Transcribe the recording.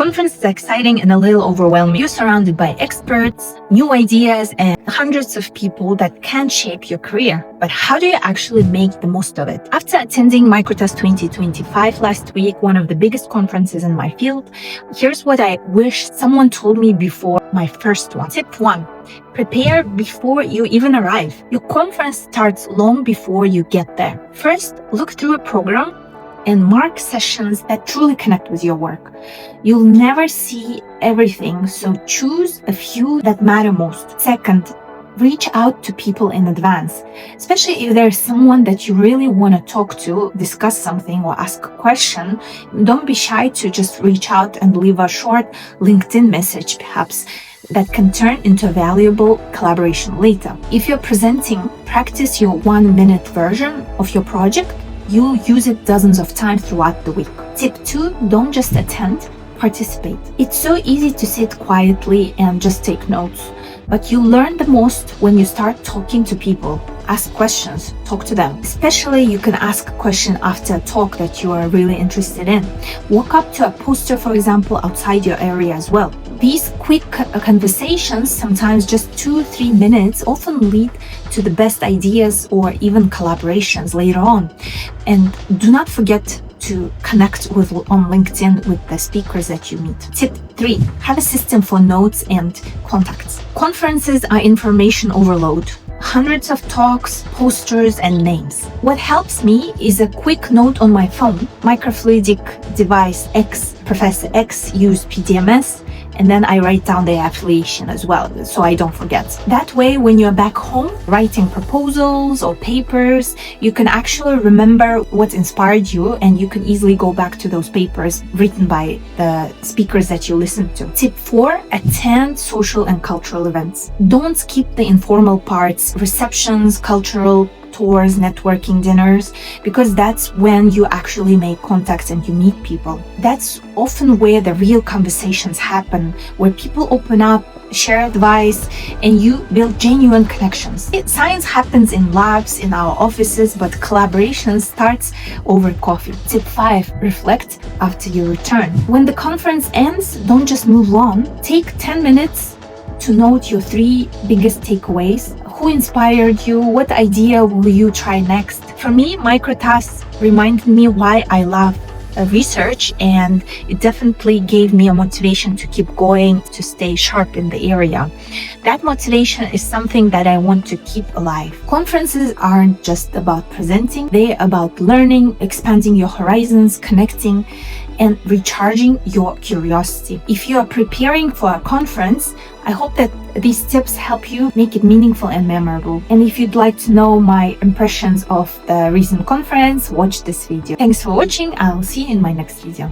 conference is exciting and a little overwhelming. You're surrounded by experts, new ideas, and hundreds of people that can shape your career. But how do you actually make the most of it? After attending Microtast 2025 last week, one of the biggest conferences in my field, here's what I wish someone told me before my first one. Tip 1. Prepare before you even arrive. Your conference starts long before you get there. First, look through a program and mark sessions that truly connect with your work. You'll never see everything, so choose a few that matter most. Second, reach out to people in advance, especially if there's someone that you really want to talk to, discuss something, or ask a question. Don't be shy to just reach out and leave a short LinkedIn message, perhaps, that can turn into a valuable collaboration later. If you're presenting, practice your 1-minute version of your project. You'll use it dozens of times throughout the week. Tip 2, don't just attend, participate. It's so easy to sit quietly and just take notes, but you learn the most when you start talking to people. Ask questions, talk to them. Especially you can ask a question after a talk that you are really interested in. Walk up to a poster, for example, outside your area as well. These quick conversations, sometimes just 2-3 minutes, often lead to the best ideas or even collaborations later on. And do not forget to connect on LinkedIn with the speakers that you meet. Tip 3, have a system for notes and contacts. Conferences are information overload. Hundreds of talks, posters, and names. What helps me is a quick note on my phone. Microfluidic device X, Professor X used PDMS, and then I write down the affiliation as well, so I don't forget. That way, when you're back home writing proposals or papers, you can actually remember what inspired you, and you can easily go back to those papers written by the speakers that you listened to. Tip 4, attend social and cultural events. Don't skip the informal parts, receptions, cultural tours, networking dinners, because that's when you actually make contacts and you meet people. That's often where the real conversations happen, where people open up, share advice, and you build genuine connections. Science happens in labs, in our offices, but collaboration starts over coffee. Tip 5, reflect after you return. When the conference ends, don't just move on. Take 10 minutes to note your 3 biggest takeaways. Who inspired you? What idea will you try next? For me, Microtast reminded me why I love research, and it definitely gave me a motivation to keep going, to stay sharp in the area. That motivation is something that I want to keep alive. Conferences aren't just about presenting, they're about learning, expanding your horizons, connecting, and recharging your curiosity. If you are preparing for a conference, I hope that these tips help you make it meaningful and memorable. And if you'd like to know my impressions of the recent conference, watch this video. Thanks for watching. I'll see you in my next video.